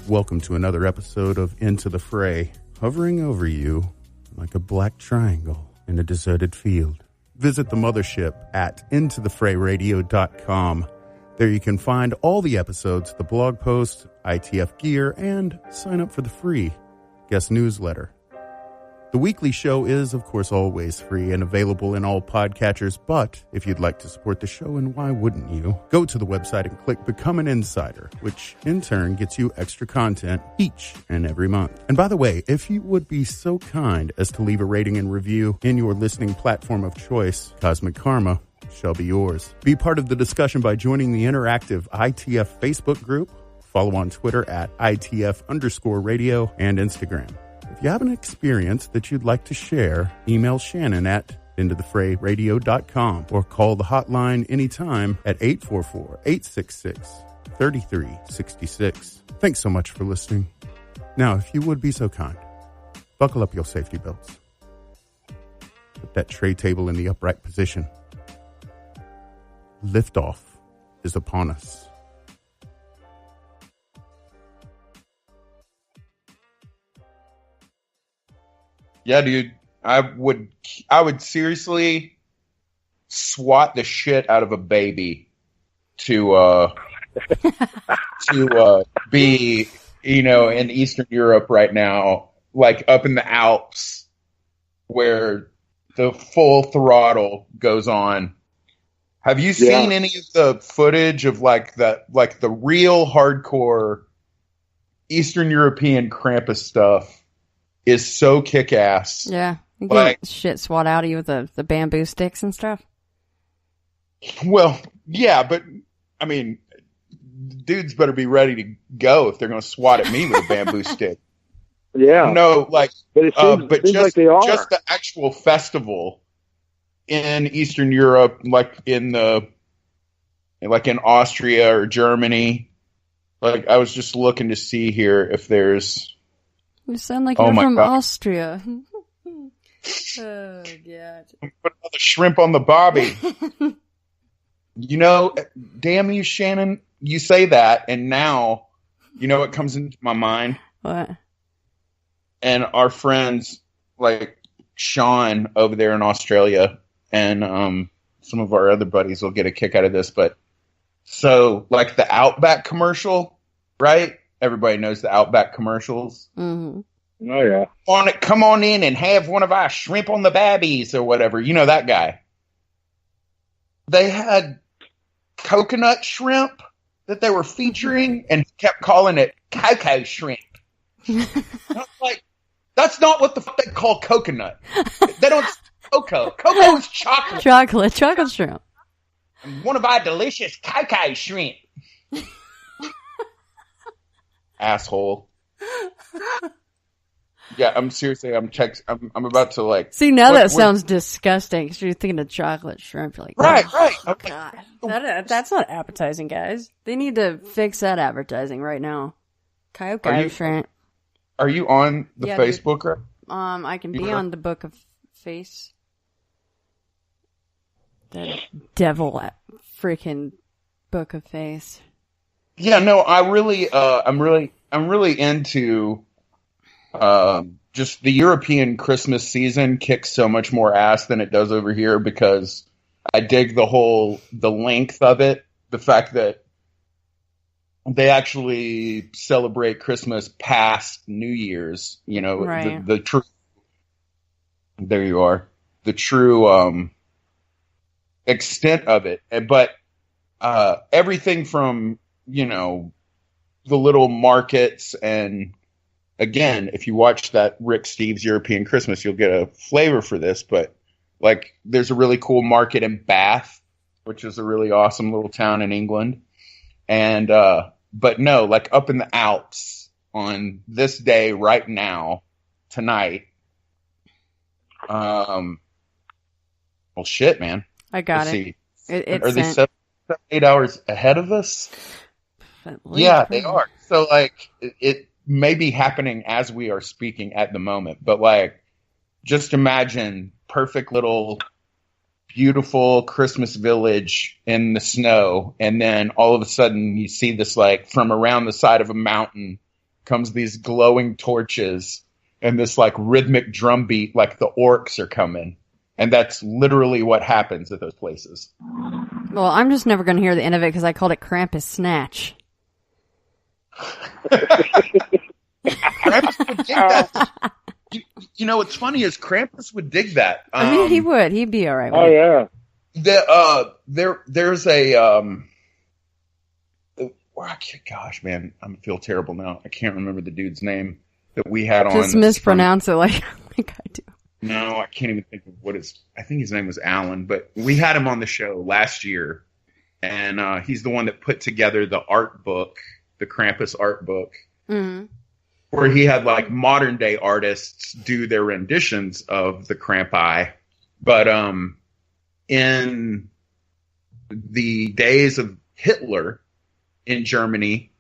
Welcome to another episode of Into the Fray, hovering over you like a black triangle in a deserted field. Visit the mothership at intothefrayradio.com. There you can find all the episodes, the blog posts, ITF gear, and sign up for the free guest newsletter. The weekly show is, of course, always free and available in all podcatchers, but if you'd like to support the show, and why wouldn't you, go to the website and click Become an Insider, which in turn gets you extra content each and every month. And by the way, if you would be so kind as to leave a rating and review in your listening platform of choice, Cosmic Karma shall be yours. Be part of the discussion by joining the interactive ITF Facebook group, follow on Twitter at ITF_radio, and Instagram. If you have an experience that you'd like to share, email Shannon at intothefrayradio.com or call the hotline anytime at 844-866-3366. Thanks so much for listening. Now, if you would be so kind, buckle up your safety belts. Put that tray table in the upright position. Liftoff is upon us. Yeah, dude, I would seriously swat the shit out of a baby to be, in Eastern Europe right now, like up in the Alps where the full throttle goes on. Have you seen any of the footage of the real hardcore Eastern European Krampus stuff? Is so kick-ass. Yeah. You get shit swat out of you with the bamboo sticks and stuff. Well, yeah, but, I mean, dudes better be ready to go if they're going to swat at me with a bamboo stick. Yeah. No, but it seems just, like they are. Just the actual festival in Eastern Europe, like in Austria or Germany. Like, I was just looking to see here if there's... You sound like you're from Austria. Oh, God. Put another shrimp on the barbie. Damn you, Shannon. You say that, and now, what comes into my mind? What? And our friends, like Sean over there in Australia, and some of our other buddies will get a kick out of this, but so, like the Outback commercial, right? Everybody knows the Outback commercials. Mm-hmm. Oh, yeah. Come on in and have one of our shrimp on the babbies or whatever. You know that guy. They had coconut shrimp that they were featuring and kept calling it cocoa shrimp. I was like, that's not what the fuck they call coconut. They don't cocoa. Cocoa is chocolate. Chocolate shrimp. One of our delicious cocoa shrimp. Asshole. Yeah, I'm about to See, now that sounds disgusting because you're thinking of chocolate shrimp. You're like, right. Oh, God. That's not appetizing, guys. They need to fix that advertising right now. Cocoa shrimp. Are you on the Facebook? Right? I can be on the Book of Face. The devil freaking Book of Face. Yeah, no, I'm really into just the European Christmas season kicks so much more ass than it does over here because I dig the length of it, the fact that they actually celebrate Christmas past New Year's, right. the true, there you are, the true extent of it, but everything from the little markets, and again, if you watch that Rick Steves European Christmas, you'll get a flavor for this, but like there's a really cool market in Bath, which is a really awesome little town in England. And but no, like up in the Alps on this day right now, tonight. Well shit, man. I got it. Are they 7, 8 hours ahead of us? Yeah, they are. So, like, it may be happening as we are speaking at the moment. But, like, just imagine perfect little, beautiful Christmas village in the snow. And then all of a sudden you see this, like, from around the side of a mountain, comes these glowing torches and this like rhythmic drum beat, like the orcs are coming. And that's literally what happens at those places. Well, I'm just never going to hear the end of it because I called it Krampus Snatch. Krampus would dig that. You know, what's funny is Krampus would dig that. I mean, he would. He'd be all right with Oh, it. yeah. There's a gosh, man, I feel terrible now. I can't remember the dude's name that we had on. Just mispronounce it like I do. No, I can't even think of I think his name was Alan, but we had him on the show last year, and he's the one that put together the art book, the Krampus art book, where he had like modern day artists do their renditions of the Krampi. But in the days of Hitler in Germany,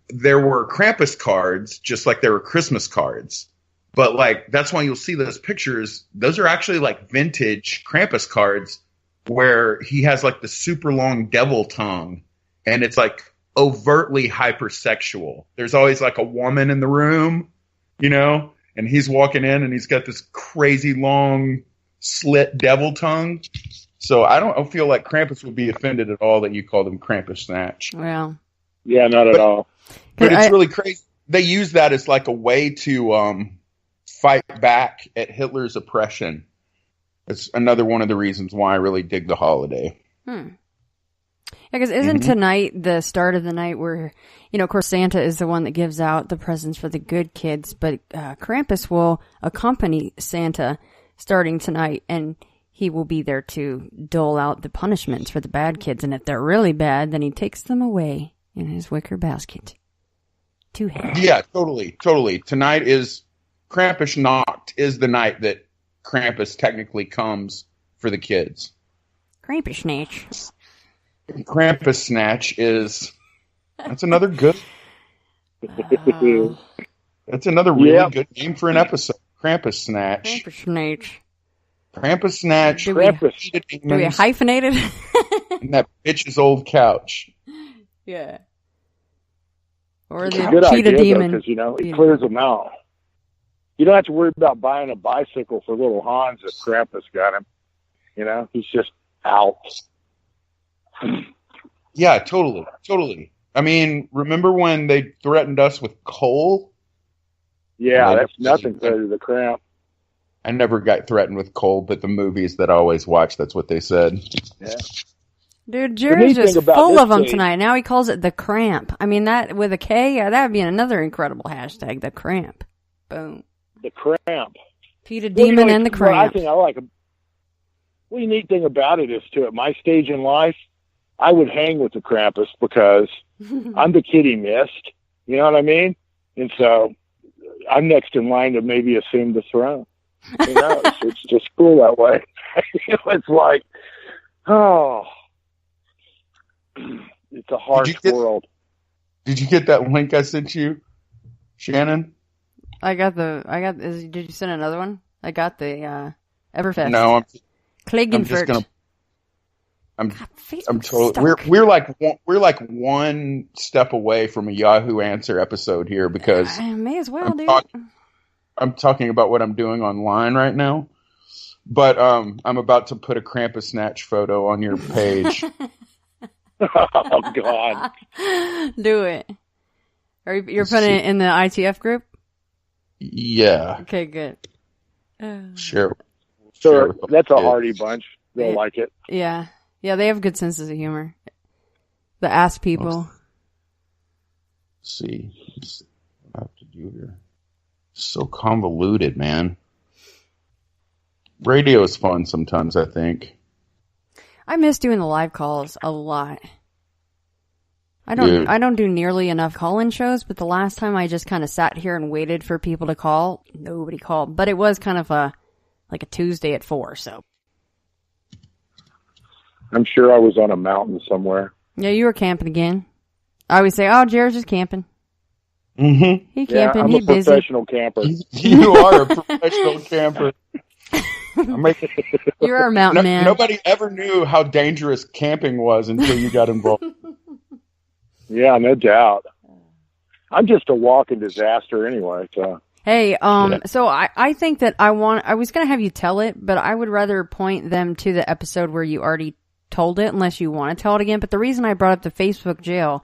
there were Krampus cards, just like there were Christmas cards. But like, that's why you'll see those pictures. Those are actually like vintage Krampus cards where he has like the super long devil tongue, and it's like overtly hypersexual. There's always like a woman in the room, you know, and he's walking in and he's got this crazy long slit devil tongue. So I don't feel like Krampus would be offended at all that you called him Krampus Snatch. Well, yeah, not at all. But it's really crazy. They use that as like a way to fight back at Hitler's oppression. It's another one of the reasons why I really dig the holiday. Yeah, because isn't tonight the start of the night where, you know, of course, Santa is the one that gives out the presents for the good kids, but Krampus will accompany Santa starting tonight, and he will be there to dole out the punishments for the bad kids. And if they're really bad, then he takes them away in his wicker basket to him. Yeah, totally. Tonight is Krampusnacht is the night that Krampus technically comes for the kids. Krampus Snatch. Krampus Snatch that's another good. That's another really good name for an episode. Krampus Snatch. Krampus Snatch. Krampus Snatch. Do we hyphenate it? And that bitch's old couch. Yeah. Or the Good cheetah idea, demon. because, you know, it clears them out. You don't have to worry about buying a bicycle for little Hans if Krampus got him. You know, he's just out. Yeah, totally. I mean, remember when they threatened us with coal? Yeah, that's nothing compared to the Kramp. I never got threatened with coal, but the movies that I always watch, that's what they said. Yeah. Dude, Jerry's just full of them tonight. Now he calls it the Kramp. I mean, that with a K, that would be another incredible hashtag, the Kramp. Boom. The Kramp. Peter Demon and the Kramp. I think I like him. Well, the neat thing about it is, too, at my stage in life, I would hang with the Krampus because I'm the kid he missed. You know what I mean? And so I'm next in line to maybe assume the throne. You know, it's just cool that way. It's like, oh, it's a harsh world. Did you get that link I sent you, Shannon? Did you send another one? I got the Everfest. No, I'm just gonna. I'm totally. We're like one step away from a Yahoo Answer episode here because I may as well, dude. I'm talking about what I'm doing online right now, but I'm about to put a Krampus Snatch photo on your page. Oh God! Do it. You're putting it in the ITF group? Yeah. Okay, good. Sure. So that's a hearty bunch. They'll like it. Yeah. Yeah, they have good senses of humor. The ass people. Let's see what I have to do here. So convoluted, man. Radio is fun sometimes, I think. I miss doing the live calls a lot. I don't do nearly enough call-in shows, but the last time I just kind of sat here and waited for people to call, nobody called. But it was kind of like a Tuesday at 4, so. I'm sure I was on a mountain somewhere. Yeah, you were camping again. I always say, oh, Jared's just camping. Mm-hmm. He camping, I'm a busy. professional camper. You are a professional camper. You're our mountain man. Nobody ever knew how dangerous camping was until you got involved. Yeah, no doubt. I'm just a walking disaster anyway. So. Hey, so I think that I was going to have you tell it, but I would rather point them to the episode where you already told it, unless you want to tell it again. But the reason I brought up the Facebook jail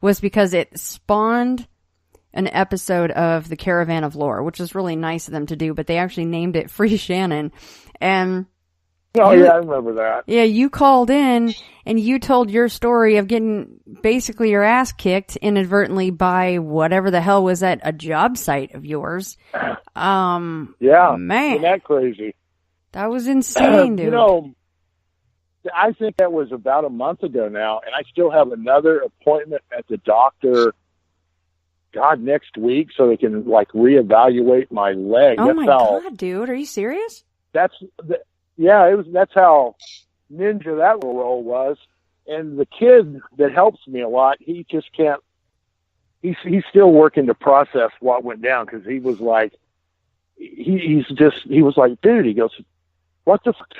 was because it spawned an episode of the Caravan of Lore, which is really nice of them to do, but they actually named it Free Shannon. And oh, yeah, I remember that. Yeah, you called in and you told your story of getting basically your ass kicked inadvertently by whatever the hell was at a job site of yours. Yeah, man, isn't that crazy? That was insane, dude. You know, I think that was about a month ago now, and I still have another appointment at the doctor, next week, so they can, like, reevaluate my leg. Oh, my God, dude. Are you serious? That's how ninja that little role was. And the kid that helps me a lot, he just can't, he's still working to process what went down, because he was like, he was like, dude, he goes, what the fuck,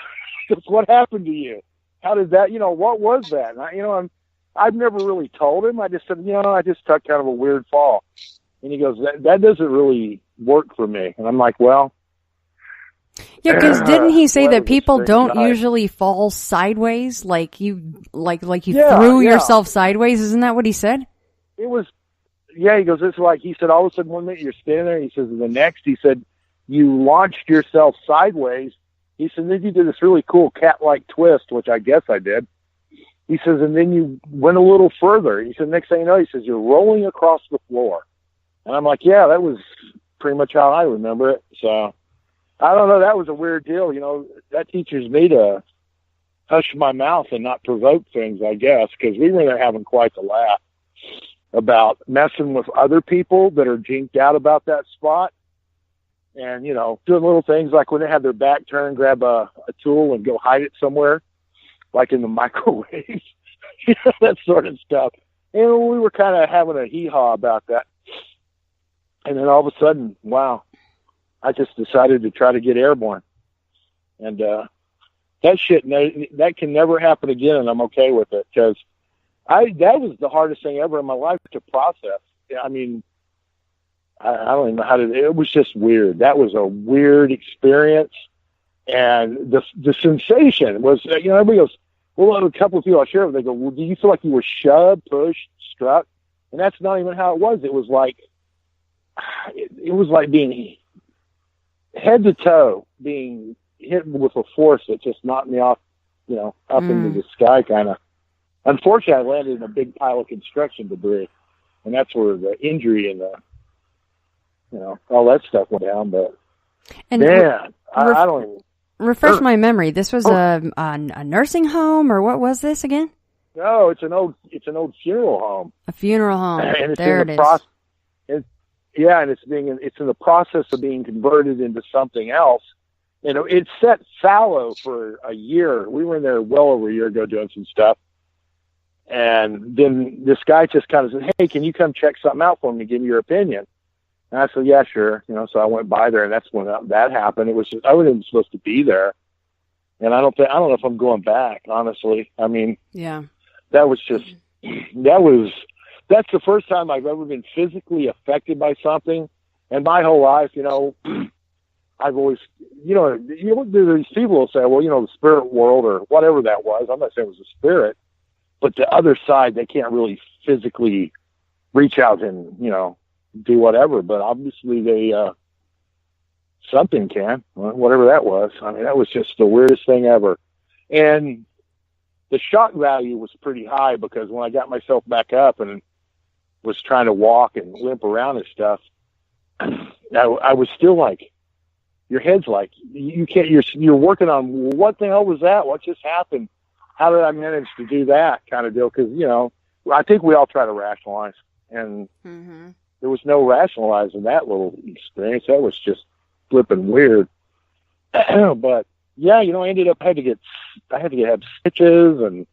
what happened to you? How did that, what was that? And I've never really told him. I just said, I just took kind of a weird fall. And he goes, that doesn't really work for me. And I'm like, well. Yeah, because didn't he say that people don't usually fall sideways? Like you threw yourself sideways? Isn't that what he said? It was, he goes, it's like, he said, all of a sudden one minute you're standing there. He says, the next, he said, you launched yourself sideways. He said, then you did this really cool cat-like twist, which I guess I did. He says, and then you went a little further. He said, next thing you know, he says, you're rolling across the floor. And I'm like, yeah, that was pretty much how I remember it. So I don't know. That was a weird deal. That teaches me to hush my mouth and not provoke things, I guess, because we were there having quite the laugh about messing with other people that are jinked out about that spot. And, doing little things like when they have their back turned, grab a tool and go hide it somewhere, like in the microwave, that sort of stuff. And we were kind of having a hee-haw about that. And then all of a sudden, wow, I just decided to try to get airborne. And that shit, that can never happen again, and I'm okay with it, because that was the hardest thing ever in my life to process. I mean, I don't even know how to, it was just weird. That was a weird experience. And the sensation was, everybody goes, well, a couple of people I share with, they go, well, do you feel like you were shoved, pushed, struck? And that's not even how it was. It was like being head to toe, being hit with a force that just knocked me off, up into the sky kind of. Unfortunately, I landed in a big pile of construction debris, and that's where the injury and the, all that stuff went down. But and man, I don't even. Refresh my memory. This was a nursing home, or what was this again? No, it's an old funeral home. A funeral home. And it's there in the process. And it's in the process of being converted into something else. It sat fallow for a year. We were in there well over a year ago doing some stuff. And then this guy just kind of said, hey, can you come check something out for me, give me your opinion? And I said, yeah, sure. So I went by there, and that's when that happened. It was just, I wasn't even supposed to be there. And I don't know if I'm going back, honestly. I mean, yeah, that's the first time I've ever been physically affected by something. And my whole life, I've always, these people will say, well, the spirit world or whatever that was. I'm not saying it was a spirit, but the other side, they can't really physically reach out and, do whatever. But obviously they, something can, whatever that was. I mean, that was just the weirdest thing ever. And the shock value was pretty high, because when I got myself back up and was trying to walk and limp around and stuff, I was still like, your head's like, you can't, you're working on, what the hell was that? What just happened? How did I manage to do that kind of deal? Because, I think we all try to rationalize, and there was no rationalizing that little experience. That was just flipping weird. But yeah, I ended up, I had to have stitches, and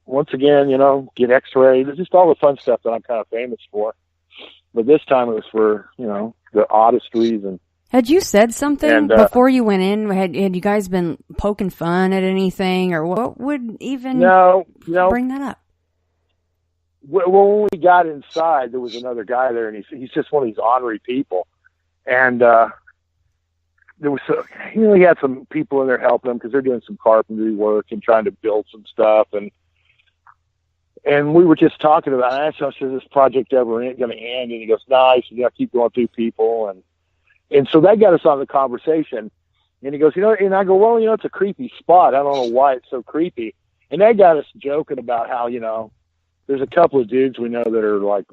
once again, get x-rays. It's just all the fun stuff that I'm kind of famous for. But this time it was for, the oddest reason. Had you said something before you went in? Had you guys been poking fun at anything, or what would even no bring that up? when we got inside, there was another guy there, and he's just one of these ornery people. And there was, he had some people in there helping him because they're doing some carpentry work and trying to build some stuff. And we were just talking about it. I asked him, "Is this project ever going to end?" And he goes, "No." He said, "Yeah, keep going through people." And so that got us on the conversation. And he goes, and I go, "Well, it's a creepy spot. I don't know why it's so creepy." And that got us joking about how, there's a couple of dudes we know that are like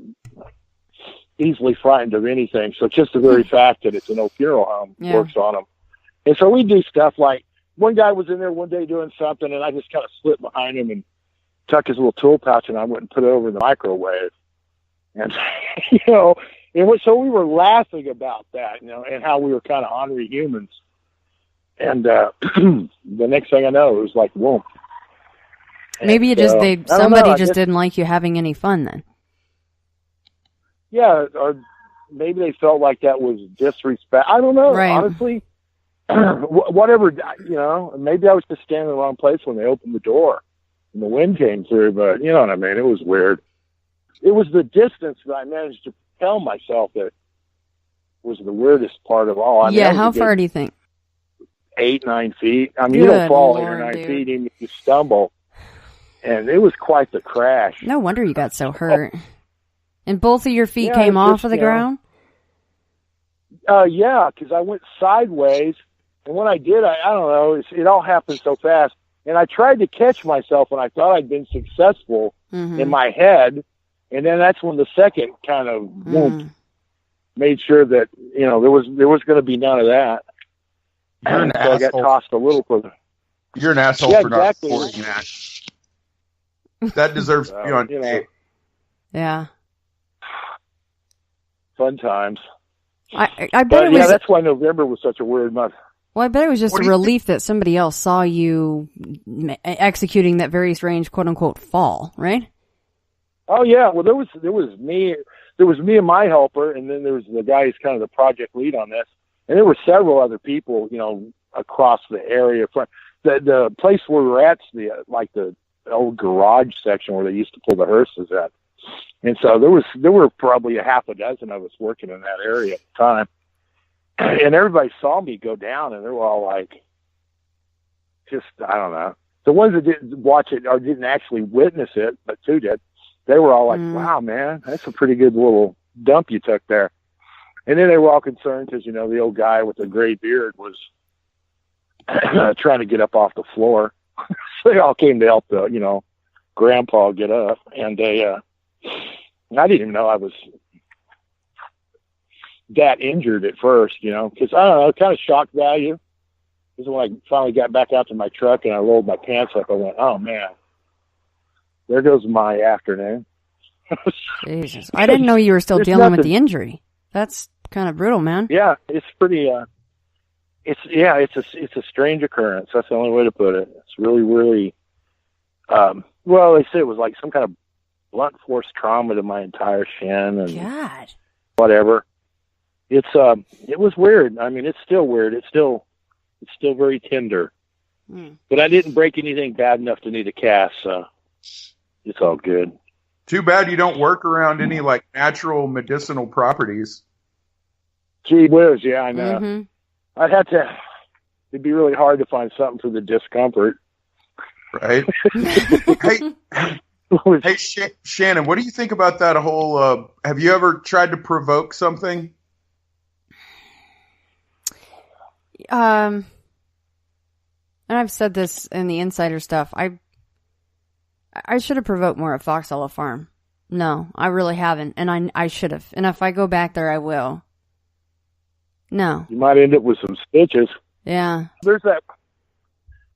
easily frightened of anything. So just the very fact that it's an old funeral home works on them. And so we do stuff like, one guy was in there one day doing something, and I just kind of slipped behind him and tucked his little tool pouch, and I went and put it over in the microwave. And, so we were laughing about that, and how we were kind of ornery humans. And the next thing I know, it was like, whoa. Maybe somebody just didn't like you having any fun then. Yeah, or maybe they felt like that was disrespect. I don't know, right. Honestly. Whatever, maybe I was just standing in the wrong place when they opened the door and the wind came through, but you know what I mean? It was weird. It was the distance that I managed to tell myself that was the weirdest part of all. How far do you think? 8-9 feet. I mean, you don't fall 8 or 9 feet, even if you stumble. And it was quite the crash. No wonder you got so hurt. And both of your feet came off of the ground? Yeah, because I went sideways. And when I did, I don't know, it all happened so fast. And I tried to catch myself, and I thought I'd been successful in my head. And then that's when the second kind of made sure that, there was going to be none of that. You're an so asshole. I got tossed a little further. You're an asshole for exactly. not reporting that. That deserves to be on tape. Yeah. Fun times. I bet it was. That's why November was such a weird month. Well, I bet it was just a relief that somebody else saw you executing that very strange "quote unquote" fall, right? Oh yeah. Well, there was me. There was me and my helper, and then there was the guy who's kind of the project lead on this, and there were several other people, across the area. The place where we were at's the old garage section where they used to pull the hearses at. And so there were probably a half a dozen of us working in that area at the time. And everybody saw me go down, and they were all like, I don't know. The ones that didn't watch it or didn't actually witness it, but two did, they were all like, wow, man, that's a pretty good little dump you took there. And then they were all concerned because, the old guy with the gray beard was trying to get up off the floor. So they all came to help the, grandpa get up. And I didn't even know I was that injured at first, because I don't know, kind of shock value. Because when I finally got back out to my truck and I rolled my pants up, I went, oh man, there goes my afternoon. Jesus. I didn't know you were still dealing with the injury. That's kind of brutal, man. Yeah, it's pretty, it's a strange occurrence. That's the only way to put it. It's really, really, well, they say it was like some kind of blunt force trauma to my entire shin and God. Whatever. It was weird. I mean, it's still weird. It's still very tender, but I didn't break anything bad enough to need a cast. So it's all good. Too bad you don't work around any natural medicinal properties. Gee whiz. Yeah, I know. Mm-hmm. I'd have to, it'd be really hard to find something for the discomfort. Right. Hey, Shannon, what do you think about that whole, have you ever tried to provoke something? And I've said this in the insider stuff. I should have provoked more at Foxhollow Farm. No, I really haven't. And I should have. And if I go back there, I will. No. You might end up with some stitches. Yeah. There's that.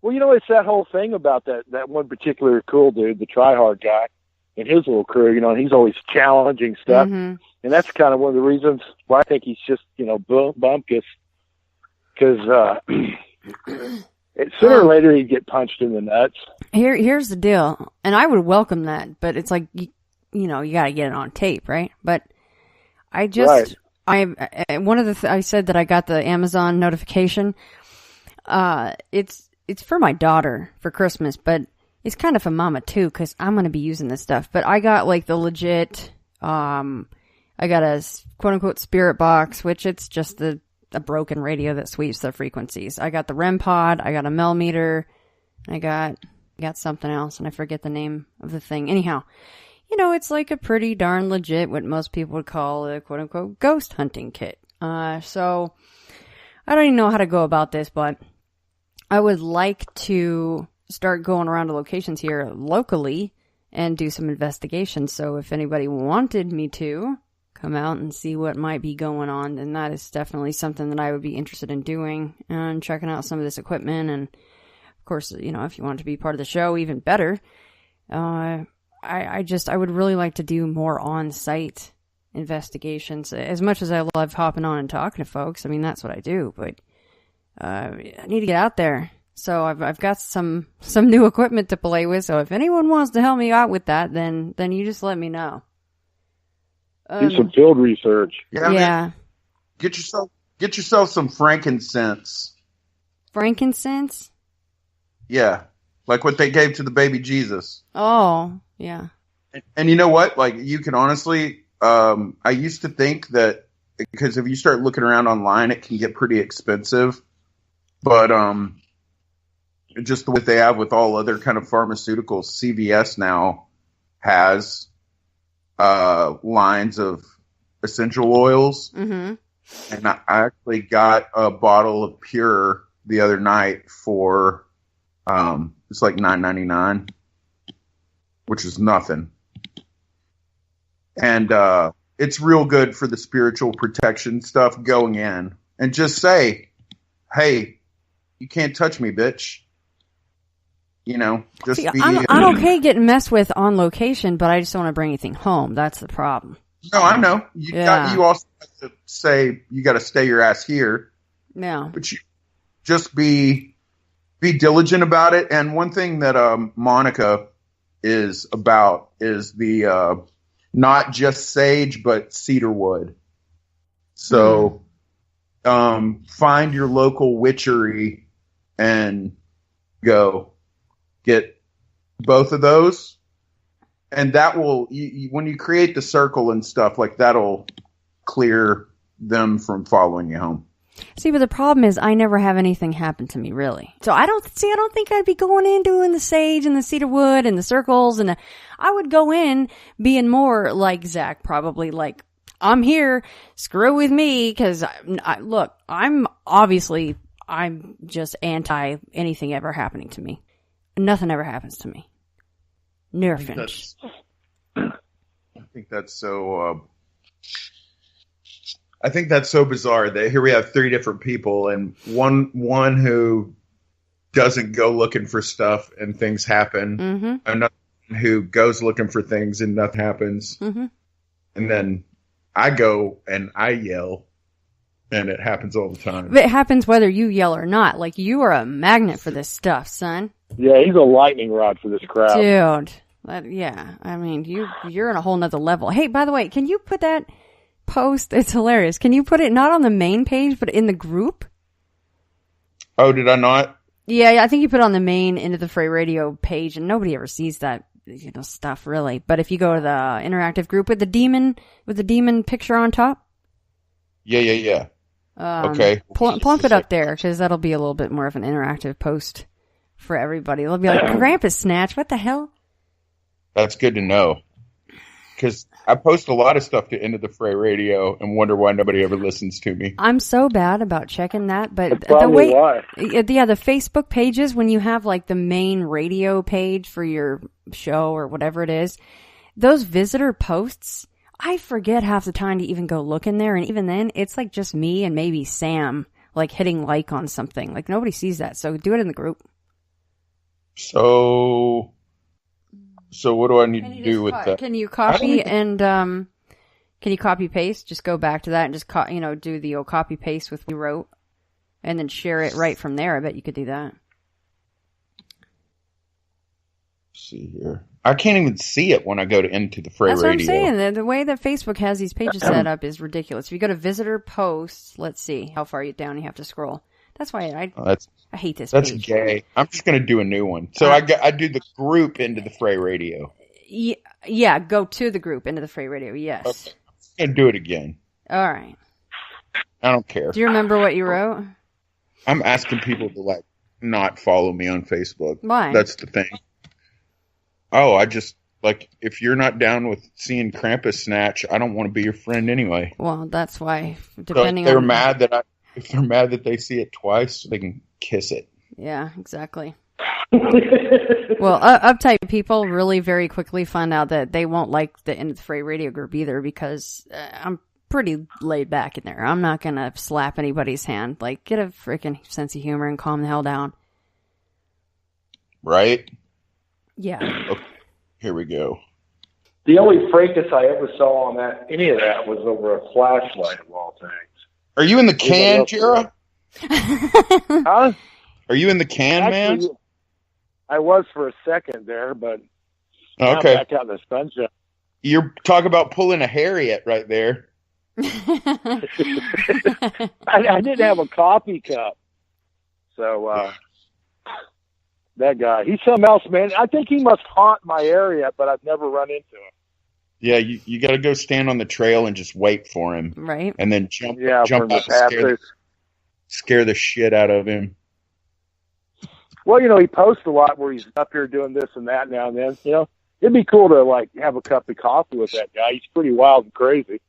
Well, it's that whole thing about that one particular cool dude, the try-hard guy, and his little crew, he's always challenging stuff. Mm-hmm. And that's kind of one of the reasons why I think he's just, bumpkus. Because sooner or later he'd get punched in the nuts. Here's the deal. And I would welcome that, but it's like, you got to get it on tape, right? But I just, one of the, I said that I got the Amazon notification. It's for my daughter for Christmas, but it's kind of a mama too, because I'm going to be using this stuff. But I got like the legit, I got a quote unquote spirit box, which it's just a broken radio that sweeps the frequencies. I got the REM pod, I got a millimeter, I got something else, and I forget the name of the thing. Anyhow, you know, it's like a pretty darn legit, what most people would call a quote unquote ghost hunting kit. So I don't even know how to go about this, but I would like to start going around to locations here locally and do some investigations. So if anybody wanted me to come out and see what might be going on, then that is definitely something that I would be interested in doing, and checking out some of this equipment. And of course, you know, if you want to be part of the show, even better. I would really like to do more on-site investigations. As much as I love hopping on and talking to folks, I mean, that's what I do, but I need to get out there. So I've got some new equipment to play with. So if anyone wants to help me out with that, then you just let me know. Do some field research. Yeah. Man, get yourself some frankincense. Frankincense? Yeah. Like what they gave to the baby Jesus. Oh, yeah. And you know what? Like, you can honestly, I used to think that, because if you start looking around online, it can get pretty expensive. But just what they have with all other kind of pharmaceuticals, CVS now has lines of essential oils. Mm-hmm. And I actually got a bottle of Pure the other night for it's like $9.99, which is nothing. And it's real good for the spiritual protection stuff going in. And just say, hey, you can't touch me, bitch. You know, just be... I'm okay getting messed with on location, but I just don't want to bring anything home. That's the problem. No, I know. You also have to say, you got to stay your ass here. Yeah. But you just be diligent about it. And one thing that Monica is about is the not just sage, but cedar wood. So find your local witchery and go get both of those. And that will, when you create the circle and stuff, like, that'll clear them from following you home. See, but the problem is I never have anything happen to me, really. So I don't think I'd be going in doing the sage and the cedar wood and the circles. And I would go in being more like Zach, probably like, I'm here, screw with me. Cause look, I'm just anti anything ever happening to me. Nothing ever happens to me. Nerfing. I think that's so, I think that's so bizarre that here we have three different people, and one who doesn't go looking for stuff and things happen. Mm-hmm. Another who goes looking for things and nothing happens. Mm-hmm. And then I go and I yell, and it happens all the time. It happens whether you yell or not. Like, you are a magnet for this stuff, son. Yeah, he's a lightning rod for this crowd. Dude. Yeah. I mean, you're on a whole nother level. Hey, by the way, can you put that post? It's hilarious. Can you put it not on the main page, but in the group? Oh, did I not? Yeah, I think you put it on the main Into the Fray Radio page, and nobody ever sees that, stuff, really. But if you go to the interactive group with the demon picture on top. Yeah. Okay. Plump it up there, because that'll be a little bit more of an interactive post for everybody. It'll be like, Krampus snatch, what the hell? That's good to know. Because I post a lot of stuff to Into the Fray Radio and wonder why nobody ever listens to me. I'm so bad about checking that, but that's probably why. Yeah, the Facebook pages, when you have like the main radio page for your show or whatever it is, those visitor posts, I forget half the time to even go look in there, and even then, it's like just me and maybe Sam, like, hitting like on something. Like, nobody sees that, so do it in the group. So what do I need to do with that? Can you copy and can you copy paste? Just go back to that and just do the old copy paste with what you wrote, and then share it right from there. I bet you could do that. Let's see here. I can't even see it when I go to Into the Fray Radio. That's what I'm saying. The way that Facebook has these pages set up is ridiculous. If you go to visitor posts, let's see how far down you have to scroll. That's why I hate this That's page. gay. I'm just going to do a new one. So I do the group Into the Fray Radio. Yeah, go to the group Into the Fray Radio, yes. Okay. I'm going to do it again. All right. I don't care. Do you remember what you wrote? I'm asking people to, not follow me on Facebook. Why? That's the thing. Oh, I just, if you're not down with seeing Krampus snatch, I don't want to be your friend anyway. Well, that's why, depending on... If they're mad that they see it twice, they can kiss it. Yeah, exactly. Well, uptight people really very quickly find out that they won't like the Into the Fray Radio group either because I'm pretty laid back in there. I'm not going to slap anybody's hand. Get a freaking sense of humor and calm the hell down. Right? Yeah. Okay, here we go. The only frankness I ever saw on any of that was over a flashlight of all things. Are you in the can, Jera? Huh? Are you in the can, Actually, man? I was for a second there, but okay. I'm back out in the sunshine. You're talking about pulling a Harriet right there. I didn't have a coffee cup. So that guy, he's something else, man. I think he must haunt my area, but I've never run into him. Yeah, you got to go stand on the trail and just wait for him. Right. And then jump out and scare the shit out of him. Well, he posts a lot where he's up here doing this and that now and then. It'd be cool to, have a cup of coffee with that guy. He's pretty wild and crazy.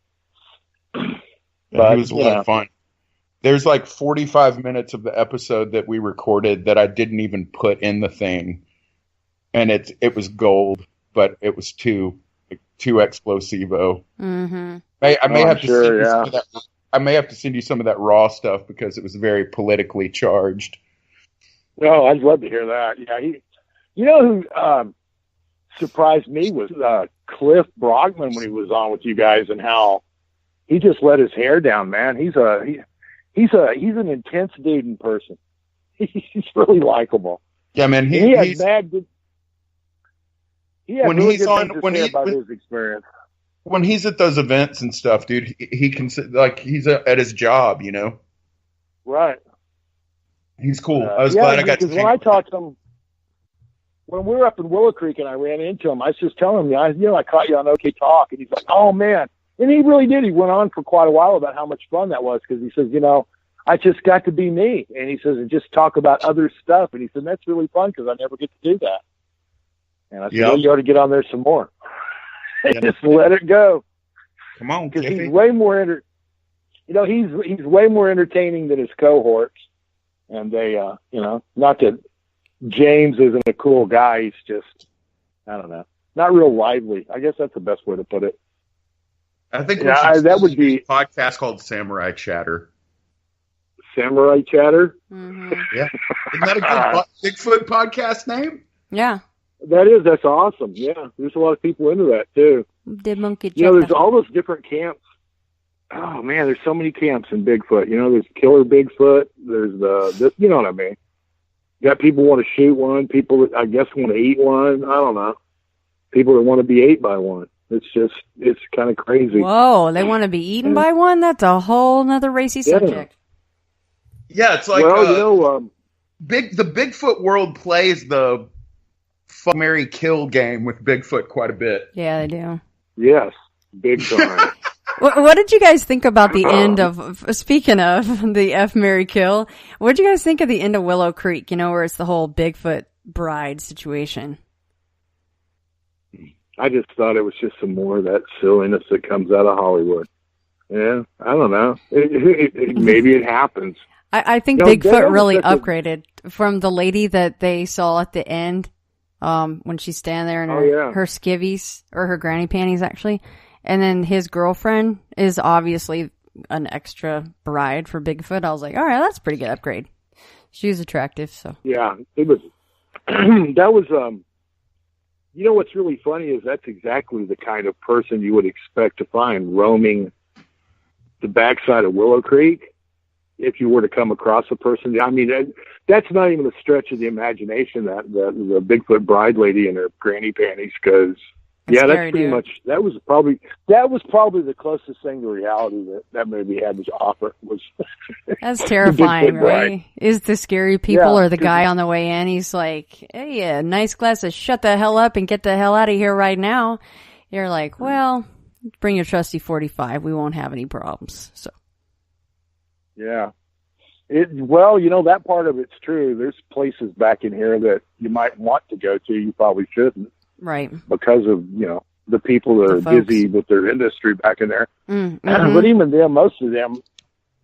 But, he was a lot of fun. There's 45 minutes of the episode that we recorded that I didn't even put in the thing. And it was gold, but it was too explosivo. Mm-hmm. I may have to send you some of that. I may have to send you some of that raw stuff because it was very politically charged. Oh, I'd love to hear that. Yeah, who surprised me was Cliff Brogman when he was on with you guys, and how he just let his hair down, man. He's an intense dude in person. He's really likable. Yeah, man. He had really good things to say about his experience. When he's at those events and stuff, dude, he can he's at his job, Right. He's cool. I was glad I got to. When I talked to him, when we were up in Willow Creek and I ran into him, I was just telling him, I caught you on OK Talk, and he's like, "Oh man," and he really did. He went on for quite a while about how much fun that was because he says, I just got to be me, and he says, and just talk about other stuff, and he said that's really fun because I never get to do that. And I said, well, you ought to get on there some more. Just let it go. Come on, because he's way more he's way more entertaining than his cohorts. And they, not that James isn't a cool guy. He's just, I don't know, not real lively. I guess that's the best way to put it. I think that would be a podcast called Samurai Chatter. Samurai Chatter? Mm-hmm. Yeah. Isn't that a good Bigfoot podcast name? Yeah. That's awesome. Yeah. There's a lot of people into that too. The monkey. There's all those different camps. Oh man, there's so many camps in Bigfoot. There's killer Bigfoot. There's you know what I mean? You got people who want to shoot one, people that I guess want to eat one. I don't know. People that want to be ate by one. It's kind of crazy. Whoa, they want to be eaten by one? That's a whole nother racy subject. Yeah, it's like the Bigfoot world plays the fuck, marry, kill game with Bigfoot quite a bit. Yeah, they do. Yes, big time. What did you guys think about the end of, speaking of the F, marry, kill, what did you guys think of the end of Willow Creek, where it's the whole Bigfoot bride situation? I just thought it was just some more of that silliness that comes out of Hollywood. Yeah, I don't know. Maybe it happens. I think Bigfoot really upgraded from the lady that they saw at the end, when she's standing there in her skivvies, or her granny panties, actually. And then his girlfriend is obviously an extra bride for Bigfoot. I was like, all right, that's a pretty good upgrade. She's attractive, so. Yeah, it was, that was, what's really funny is that's exactly the kind of person you would expect to find roaming the backside of Willow Creek. If you were to come across a person, I mean, that's not even a stretch of the imagination, that the Bigfoot bride lady in her granny panties, because Yeah, scary, that's pretty dude. much. That was probably the closest thing to reality that movie had to offer. Was That's terrifying, Bigfoot right? Is the scary people Yeah, or the guy on the way in? He's like, "Hey, a nice glass of shut the hell up and get the hell out of here right now." You're like, "Well, bring your trusty 45. We won't have any problems." So, Yeah. Well, that part of it's true. There's places back in here that you might want to go to. You probably shouldn't right. because of, the people that The are folks. busy with their industry back in there. Mm-hmm. But even them, most of them,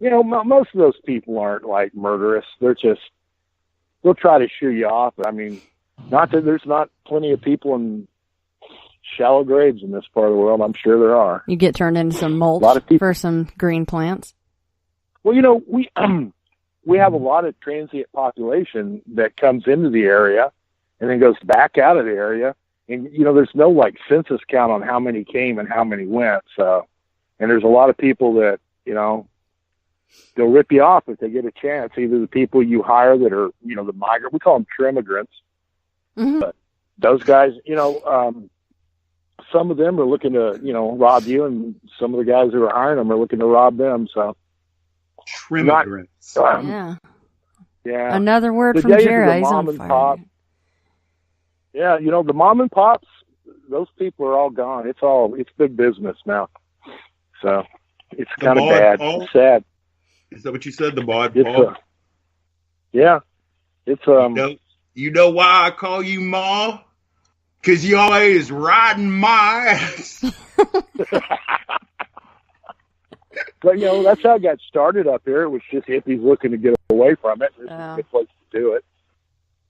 most of those people aren't like murderous. They'll try to shoo you off. I mean, not that there's not plenty of people in shallow graves in this part of the world. I'm sure there are. You get turned into some mulch lot of people- for some green plants. Well, we have a lot of transient population that comes into the area and then goes back out of the area. And, there's no like census count on how many came and how many went. So, and there's a lot of people that, they'll rip you off if they get a chance. Either the people you hire that are, the migrant, we call them trimigrants. Mm-hmm. But those guys, some of them are looking to, rob you, and some of the guys who are hiring them are looking to rob them. So, Trimigrants. Yeah. Another word The from days of Jera. the He's mom on and fire. pop. Yeah, the mom and pops, those people are all gone. It's big business now. So it's The kind of mod bad. Paul? It's sad. Is that what you said? The mod It's Paul? yeah. It's You know why I call you Ma? Because you always riding my ass. but that's how it got started up here. It was just hippies looking to get away from it. This is a good place to do it.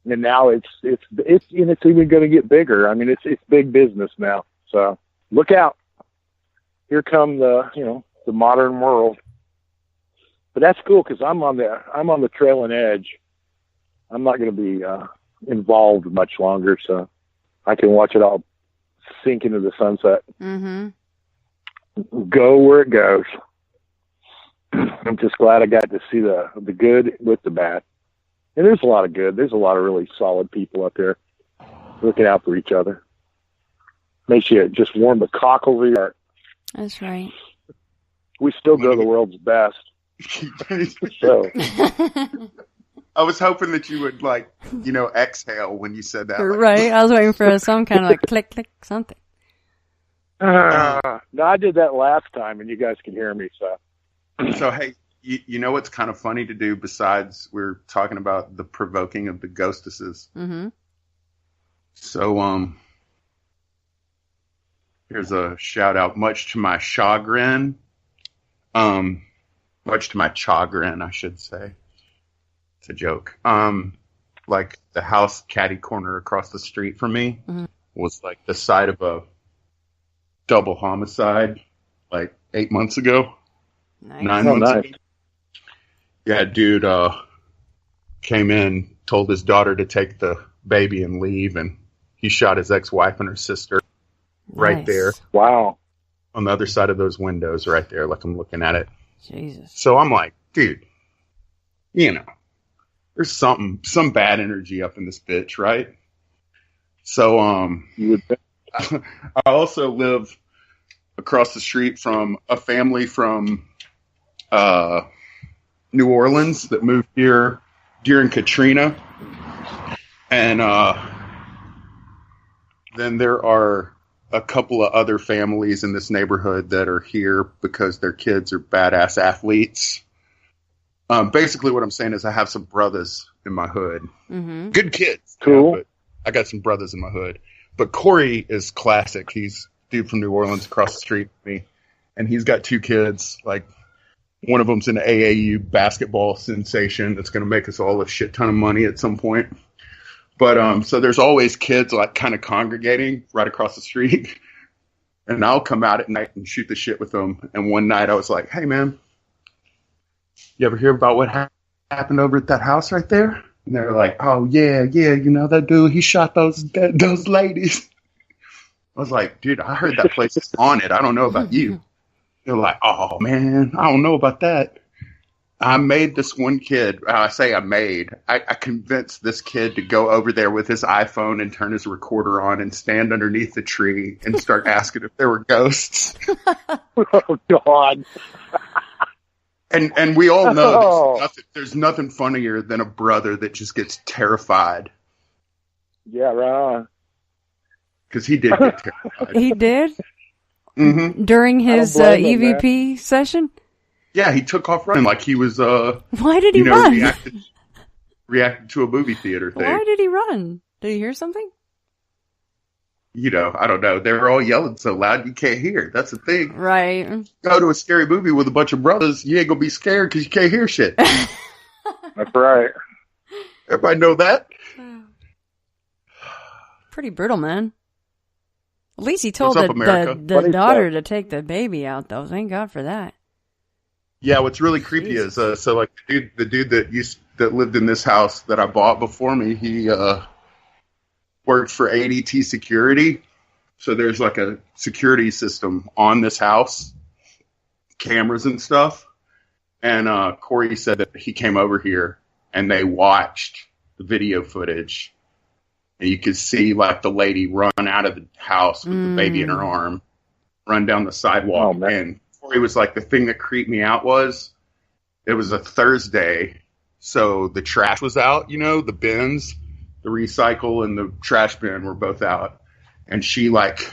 And now it's even going to get bigger. I mean, it's big business now. So look out. Here come the modern world. But that's cool because I'm on the trailing edge. I'm not going to be involved much longer, so I can watch it all sink into the sunset. Mm-hmm. Go where it goes. I'm just glad I got to see the good with the bad. And there's a lot of good. There's a lot of really solid people up there looking out for each other. Makes you just warm the cockles of your heart. That's right. We still go the world's best. So I was hoping that you would exhale when you said that. right. I was waiting for some kind of click, click, something. no, I did that last time, and you guys can hear me. So hey, you know what's kind of funny to do besides we're talking about the provoking of the ghostesses. Mm-hmm. So here's a shout out. Much to my chagrin, I should say. It's a joke. Like the house catty corner across the street from me was like the site of a double homicide like 8 months ago. Nice. 9 months nice. ago. Yeah, dude came in, told his daughter to take the baby and leave, and he shot his ex-wife and her sister right Nice. there Wow. on the other side of those windows right there, like I'm looking at it. Jesus. So I'm like, dude, there's some bad energy up in this bitch, right? So You would think. I also live across the street from a family from New Orleans that moved here during Katrina. And then there are a couple of other families in this neighborhood that are here because their kids are badass athletes. Basically what I'm saying is I have some brothers in my hood. Mm-hmm. Good kids. Cool. But I got some brothers in my hood. But Corey is classic. He's a dude from New Orleans across the street from me. And he's got two kids. Like, one of them's an AAU basketball sensation that's going to make us all a shit ton of money at some point. But so there's always kids like kind of congregating right across the street. And I'll come out at night and shoot the shit with them. And one night I was like, hey, man, you ever hear about what happened over at that house right there? And they're like, oh, yeah, that dude, he shot those ladies. I was like, dude, I heard that place is haunted. I don't know about you. They're like, oh, man, I don't know about that. I made this one kid, I convinced this kid to go over there with his iPhone and turn his recorder on and stand underneath the tree and start asking if there were ghosts. Oh, God. And we all know there's nothing funnier than a brother that just gets terrified. Yeah, right. Because he did get terrified. He did? Mm-hmm. During his EVP session? Yeah, he took off running like he was, why did he run? Reacted to a movie theater thing. Why did he run? Did he hear something? I don't know. They were all yelling so loud you can't hear. That's the thing. Right. Go to a scary movie with a bunch of brothers, you ain't gonna be scared because you can't hear shit. That's right. Everybody know that? Pretty brutal, man. At least he told What's up, the daughter to take the baby out, though. Thank God for that. Yeah, what's really creepy is so like the dude that lived in this house that I bought before me, he worked for ADT Security. So there's like a security system on this house, cameras and stuff. And Corey said that he came over here and they watched the video footage. And you could see like the lady run out of the house with the baby in her arm, run down the sidewalk. Oh, man. And Corey was like, the thing that creeped me out was it was a Thursday. So the trash was out, the bins, the recycle and the trash bin were both out. And she like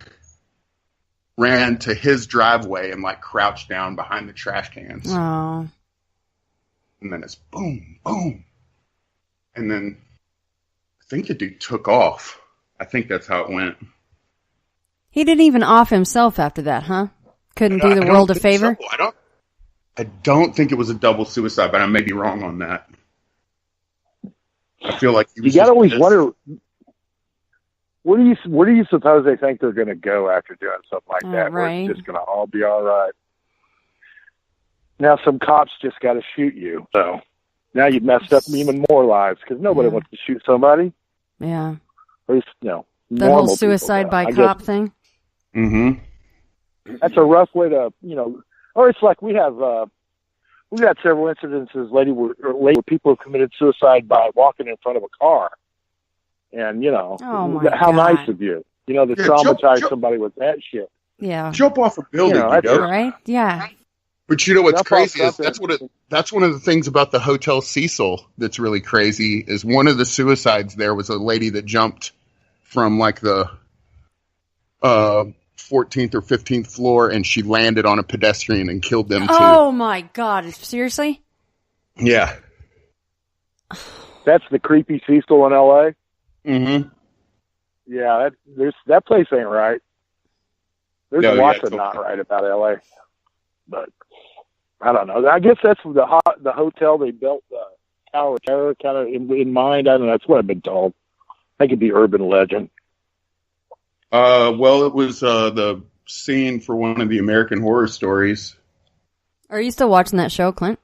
ran to his driveway and like crouched down behind the trash cans. Oh. And then it's boom, boom. And then I think the dude took off. I think that's how it went. He didn't even off himself after that, huh? Couldn't do the world a favor? So. I don't think it was a double suicide, but I may be wrong on that. I feel like he was. You got to always wonder. Where do you suppose they think they're going to go after doing something like that? Right. Where it's just going to all be all right. Now some cops just got to shoot you, so now you've messed up even more lives because nobody wants to shoot somebody. Yeah. At least, the whole suicide by cop thing. Mm-hmm. That's a rough way to, or it's like we've had several incidences lately where people have committed suicide by walking in front of a car. And, how nice of you, to traumatize somebody with that shit. Yeah. Jump off a building, right? Yeah. But what's crazy is that's one of the things about the Hotel Cecil that's really crazy is one of the suicides there was a lady that jumped from like the 14th or 15th floor and she landed on a pedestrian and killed them too. Oh my God. Seriously? Yeah. That's the creepy Cecil in LA? Mm-hmm. Yeah, that place ain't right. There's lots of not right about LA. But I don't know. I guess that's the hotel they built the Tower of Terror kind of in mind. I don't know. That's what I've been told. I think it'd be urban legend. Well, it was the scene for one of the American Horror Stories. Are you still watching that show, Clint?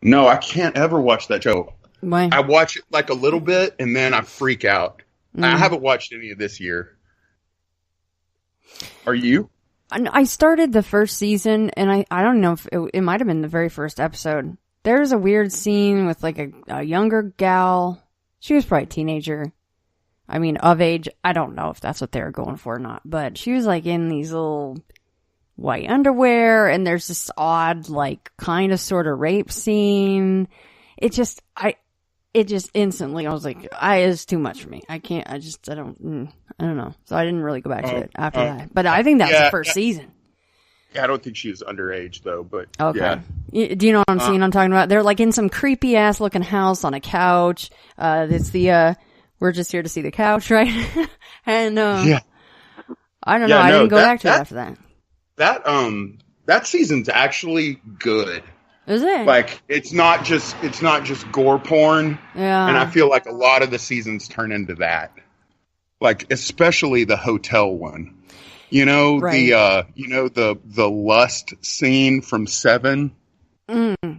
No, I can't ever watch that show. Why? I watch it like a little bit and then I freak out. I haven't watched any of this year. Are you? I started the first season, and I don't know if it might have been the very first episode. There's a weird scene with like a younger gal. She was probably a teenager. I mean, of age. I don't know if that's what they were going for or not. But she was like in these little white underwear, and there's this odd, like, kind of sort of rape scene. It just instantly, I was like, it's too much for me. I can't, I don't know. So I didn't really go back to it after that. But I think that was the first season. Yeah, I don't think she was underage, though, but okay. Yeah. Do you know what I'm seeing? I'm talking about? They're like in some creepy ass looking house on a couch. It's we're just here to see the couch, right? And, I don't know. I didn't go back to it after that. That season's actually good. Is it? Like, it's not just gore porn. Yeah. And I feel like a lot of the seasons turn into that. Like, especially the hotel one. Right. The lust scene from Seven.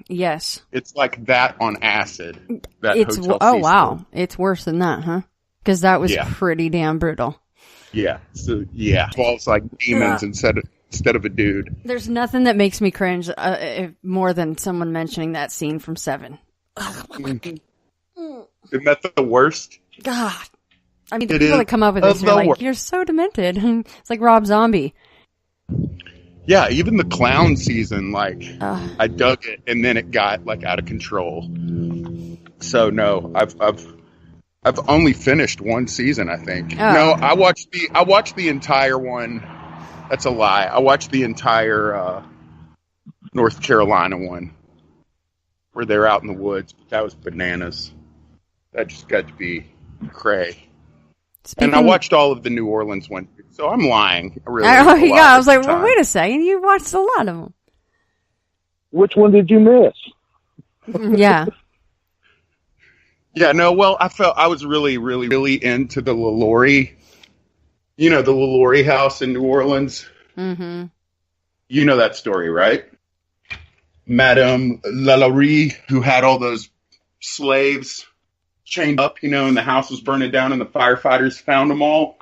Yes. It's like that on acid. Wow. It's worse than that, huh? Because that was pretty damn brutal. Yeah. So, yeah. It involves like demons instead instead of a dude. There's nothing that makes me cringe more than someone mentioning that scene from Seven. Isn't that the worst? God. I mean, the people that come up with this are like, you're so demented. It's like Rob Zombie. Yeah, even the clown season, like, I dug it, and then it got, like, out of control. So, no, I've only finished one season, I think. Oh. No, I watched the entire one. That's a lie. I watched the entire North Carolina one, where they're out in the woods. But that was bananas. That just got to be cray. And I watched all of the New Orleans one, so I'm lying. I was like, well, wait a second. You watched a lot of them. Which one did you miss? Yeah. Yeah, no, well, I was really, really, really into the LaLaurie, the LaLaurie house in New Orleans. Mm-hmm. You know that story, right? Madame LaLaurie, who had all those slaves chained up, and the house was burning down and the firefighters found them all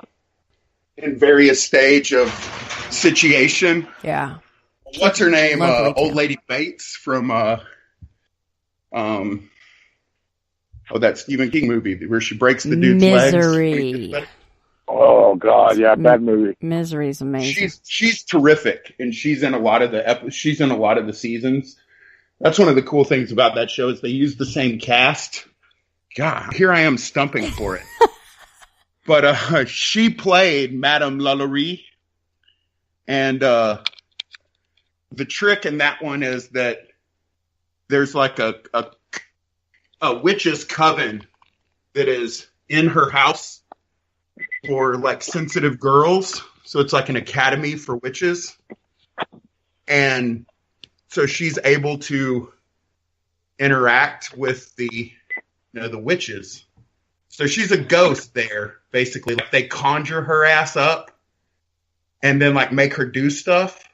in various stage of situation. Yeah. What's her name? Old Lady Bates from, that Stephen King movie where she breaks the dude's Misery. legs. Oh God, yeah, bad movie. Misery is amazing. She's terrific, and she's in a lot of the seasons. That's one of the cool things about that show is they use the same cast. God, here I am stumping for it. But she played Madame LaLaurie, and the trick in that one is that there's like a witch's coven that is in her house for like sensitive girls. So it's like an academy for witches. And so she's able to interact with the witches. So she's a ghost there, basically. Like they conjure her ass up and then like make her do stuff.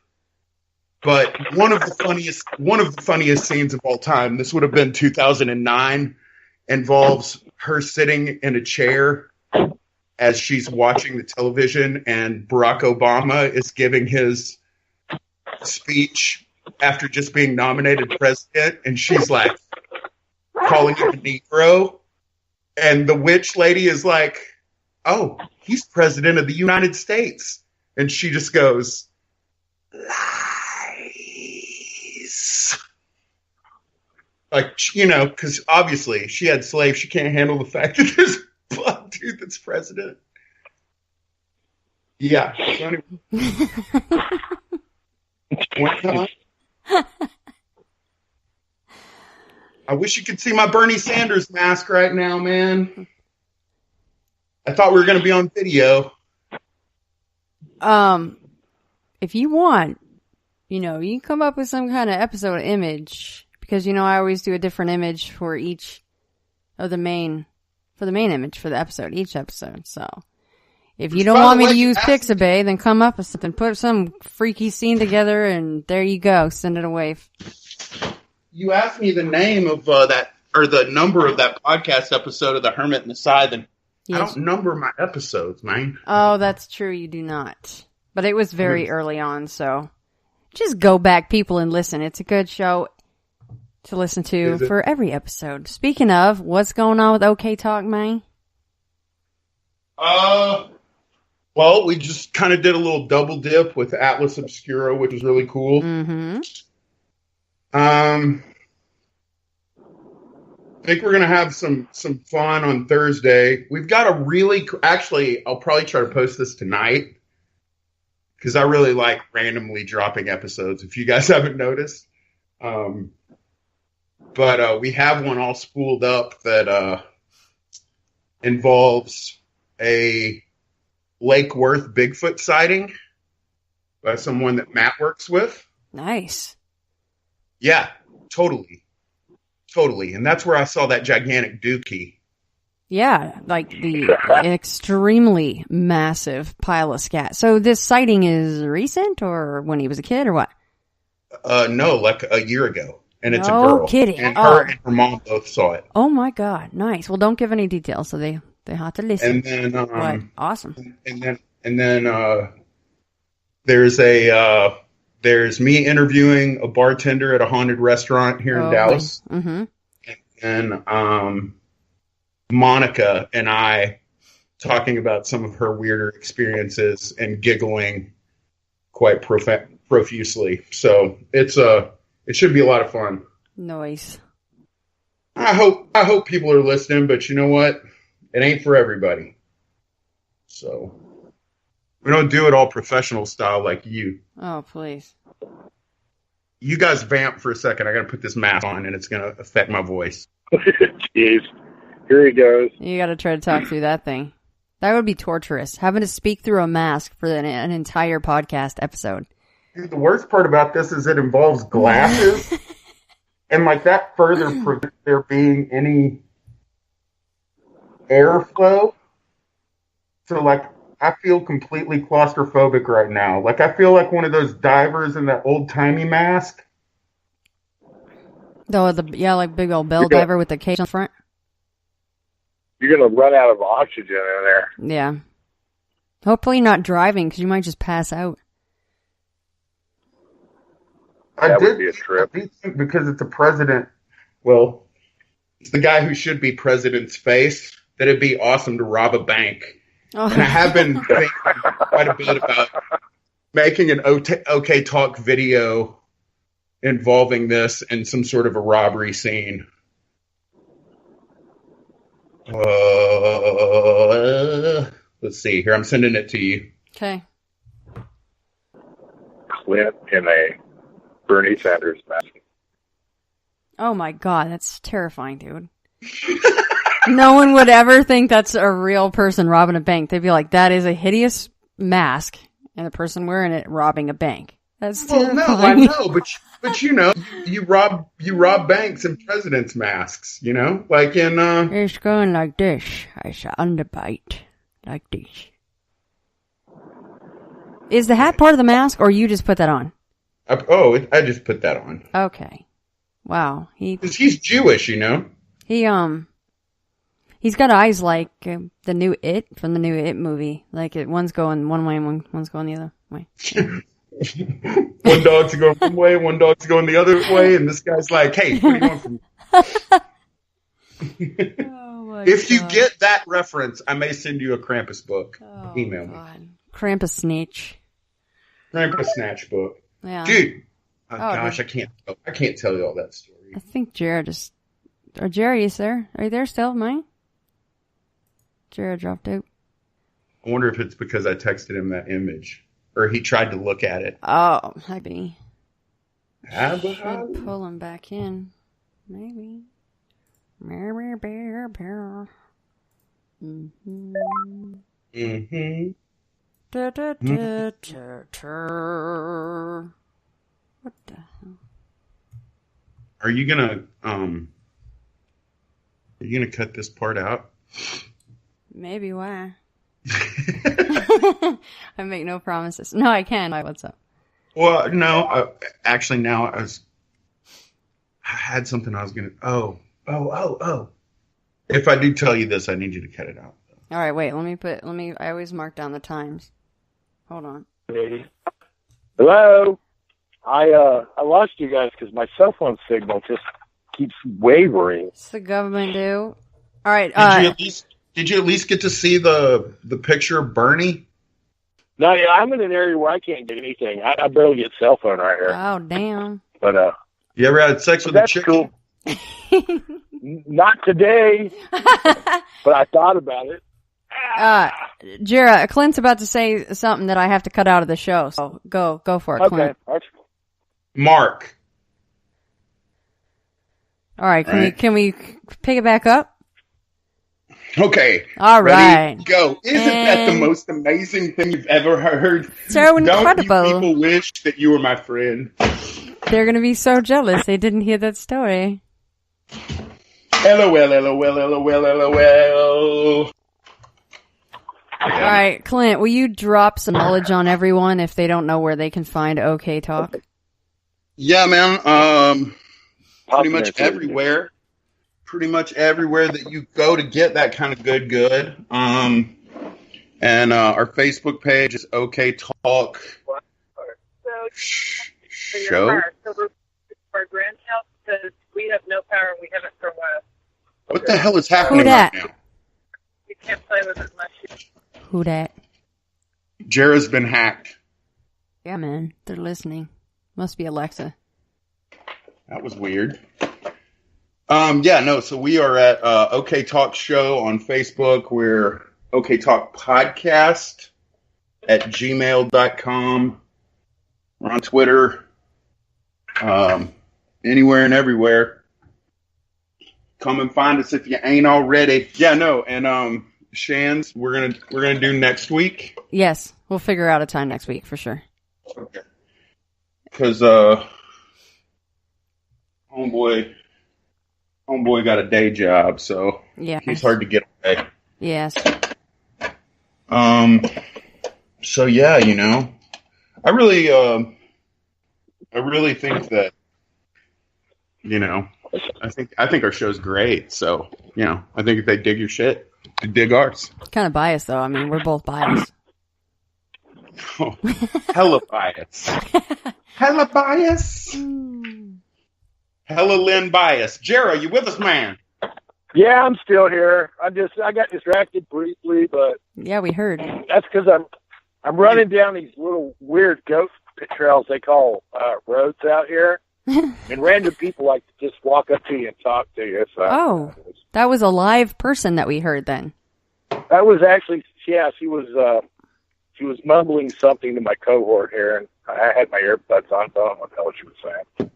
But one of the funniest scenes of all time, this would have been 2009, involves her sitting in a chair as she's watching the television and Barack Obama is giving his speech after just being nominated president, and she's like calling him a Negro, and the witch lady is like, "Oh, he's president of the United States," and she just goes, like, because obviously she had slaves. She can't handle the fact that there's a black dude that's president. Yeah. So anyway. I wish you could see my Bernie Sanders mask right now, man. I thought we were going to be on video. If you want, you can come up with some kind of episode image. Because, I always do a different image for each of the main image for the episode, each episode. So, if you don't want me to use Pixabay, then come up with something. Put some freaky scene together, and there you go. Send it away. You asked me the name of that, or the number of that podcast episode of The Hermit and the Scythe, and yes. I don't number my episodes, man. Oh, that's true. You do not. But it was very early on, so just go back, people, and listen. It's a good show to listen to for every episode. Speaking of, what's going on with OK Talk, man? Well, we just kind of did a little double dip with Atlas Obscura, which was really cool. Mm-hmm. I think we're going to have some fun on Thursday. We've got a actually, I'll probably try to post this tonight because I really like randomly dropping episodes, if you guys haven't noticed. But we have one all spooled up that involves a Lake Worth Bigfoot sighting by someone that Matt works with. Nice. Yeah, totally. And that's where I saw that gigantic dookie. Yeah, like the extremely massive pile of scat. So this sighting is recent or when he was a kid or what? No, like a year ago. And it's a girl. No kidding. And her and her mom both saw it. Oh my God. Nice. Well, don't give any details so they have to listen. And then, awesome. And then, there's me interviewing a bartender at a haunted restaurant here in Dallas. Mm-hmm. And Monica and I talking about some of her weirder experiences and giggling quite profusely. So it should be a lot of fun. Nice. I hope people are listening, but you know what? It ain't for everybody. So we don't do it all professional style like you. Oh, please. You guys vamp for a second. I got to put this mask on, and it's going to affect my voice. Jeez. Here he goes. You got to try to talk through that thing. That would be torturous. Having to speak through a mask for an entire podcast episode. Dude, the worst part about this is it involves glasses. And like that further prevents there being any airflow. So like I feel completely claustrophobic right now. Like I feel like one of those divers in that old timey mask. Like big old bell diver with the cage on the front. You're going to run out of oxygen in there. Yeah. Hopefully not driving, because you might just pass out. That would be a trip. Because it's a president. Well, it's the guy who should be president's face. That it'd be awesome to rob a bank. Oh. And I have been thinking quite a bit about making an OK Talk video involving this in some sort of a robbery scene. Let's see. Here, I'm sending it to you. Okay. Clint in a Bernie Sanders mask. Oh my God, that's terrifying, dude. No one would ever think that's a real person robbing a bank. They'd be like, that is a hideous mask and the person wearing it robbing a bank. That's terrifying. Well, no, I know, but you know, you rob banks in president's masks, you know? Like in it's going like this. It's an underbite. Like this. Is the hat part of the mask, or you just put that on? I just put that on. Okay. Wow. Because he's Jewish, you know? He's got eyes like the new It from the new It movie. Like one's going one way and one's going the other way. One dog's going one way, one dog's going the other way, and this guy's like, hey, what do you want from me? If you get that reference, I may send you a Krampus book. Email me. Krampus snatch. Krampus snatch book. Yeah. Dude. Gosh, I can't tell you all that story. I think Jera Jera, is there? Are you there still, Mike? Jera dropped out. I wonder if it's because I texted him that image. Or he tried to look at it. Oh, maybe. Should pull him back in. Maybe. Mm-hmm. Mm-hmm. What the hell? Are you gonna cut this part out? Maybe. Why? I make no promises. No, I can. What's up? Well, no. Actually, now I had something I was gonna. Oh. If I do tell you this, I need you to cut it out. All right, wait. I always mark down the times. Hold on. Hello. I lost you guys because my cell phone signal just keeps wavering. It's the government, dude. All right. Did you at least get to see the picture of Bernie? No, yeah, I'm in an area where I can't get anything. I barely get cell phone right here. Oh, damn. But you ever had sex with a chick? Cool. Not today, but I thought about it. Jera, Clint's about to say something that I have to cut out of the show, so go for it, Clint. Okay. Mark. All right, can we pick it back up? Okay. All right. Ready? Go. Isn't that the most amazing thing you've ever heard? So incredible. Don't you people wish that you were my friend? They're going to be so jealous they didn't hear that story. LOL. All right, Clint, will you drop some knowledge on everyone if they don't know where they can find OK Talk? Yeah, man. Pretty much everywhere. Pretty much everywhere that you go to get that kind of good. And our Facebook page is OK Talk. show? Car. So we're our grand's house because we have no power and we haven't for a while. What the hell is happening dat? right now? We can't play with it much. Who dat? Jera's been hacked. Yeah, man. They're listening. Must be Alexa. That was weird. Yeah, no, so we are at OK Talk Show on Facebook. We're OK Talk Podcast at gmail.com. We're on Twitter. Anywhere and everywhere. Come and find us if you ain't already. Yeah, no, and Shans, we're gonna do next week. Yes, we'll figure out a time next week for sure. Okay. Because homeboy got a day job, so yeah, he's hard to get away. Yes. So yeah, you know, I really think that, you know, I think our show's great. So, you know, I think if they dig your shit, they dig ours. Kind of biased though. I mean, we're both biased. Oh, hella bias. Hella bias. Hella Lynn bias. Jera, you with us, man? Yeah, I'm still here. I got distracted briefly, but Yeah, we heard. that's because I'm running down these little weird ghost trails they call roads out here, and random people like to just walk up to you and talk to you. So Oh, that was a live person that we heard then. that was actually, yeah, she was mumbling something to my cohort here, and I had my earbuds on, so I don't know what the hell she was saying.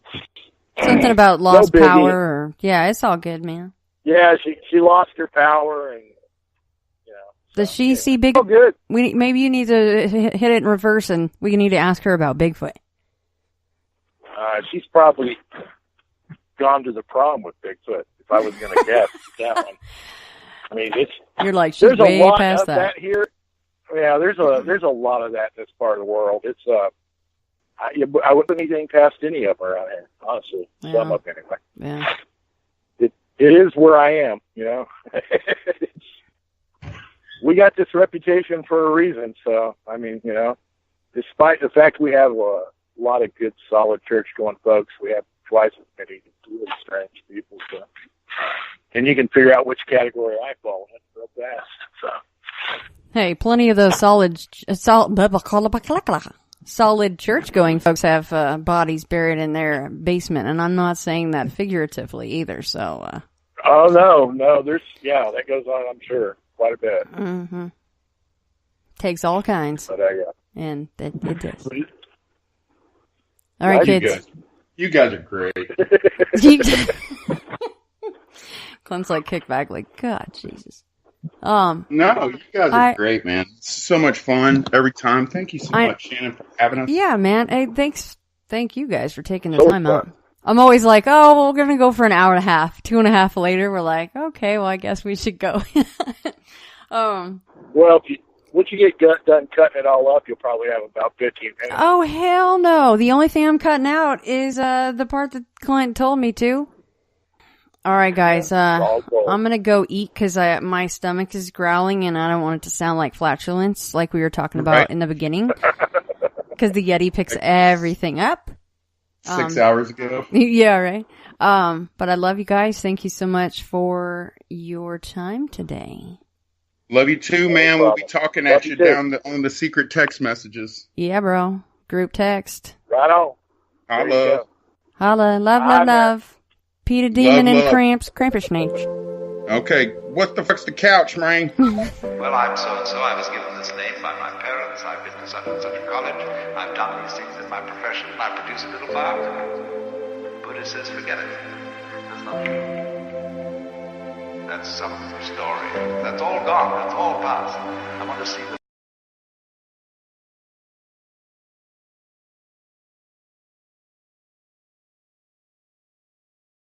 Something about lost No biggie. power. Or, yeah, it's all good, man. Yeah, she lost her power, and you know. Does she see big? Oh, good. Maybe you need to hit it in reverse, and we need to ask her about Bigfoot. She's probably gone to the prom with Bigfoot, if I was going to guess that one. I mean, You're like, she's there's a way lot past of that. here. Yeah, there's a lot of that in this part of the world. It's I wouldn't put anything past any of them around here, honestly. Yeah. Some of them anyway. Yeah. It is where I am, you know. We got this reputation for a reason, so I mean, you know, despite the fact we have a lot of good, solid church-going folks, we have twice as many really strange people. So, and you can figure out which category I fall in real fast. So, Hey, plenty of those solid church-going folks have bodies buried in their basement, and I'm not saying that figuratively either. So, oh no, that goes on. I'm sure quite a bit. Mm-hmm. Takes all kinds, But and it does. All right, kids. You guys are great. Clint's like kickback, like God, Jesus. No, you guys are great, man. It's so much fun every time. Thank you so much, Shannon, for having us. Yeah, man. Hey, thank you guys for taking the time out. I'm always like, oh, we're gonna go for an hour and a half. 2.5 later, we're like, okay, well, I guess we should go. Well, once you get done cutting it all up, you'll probably have about 15 minutes. Oh, hell no. The only thing I'm cutting out is the part that Clint told me to. All right, guys. I'm going to go eat because my stomach is growling and I don't want it to sound like flatulence like we were talking about in the beginning. Because the Yeti picks everything up. 6 hours ago. Yeah, right. But I love you guys. Thank you so much for your time today. Love you too, man. We'll be talking at you down on the secret text messages. Yeah, bro. Group text. Right on. Holla. Holla. Love. Peter Demon and Krampus snake. Okay. What the fuck's the couch, man? Well, I'm so-and-so. I was given this name by my parents. I've been to such and such a college. I've done these things in my profession. I produce a little file. Buddha says forget it. That's not true. That's some story. That's all gone. That's all past. I want to see the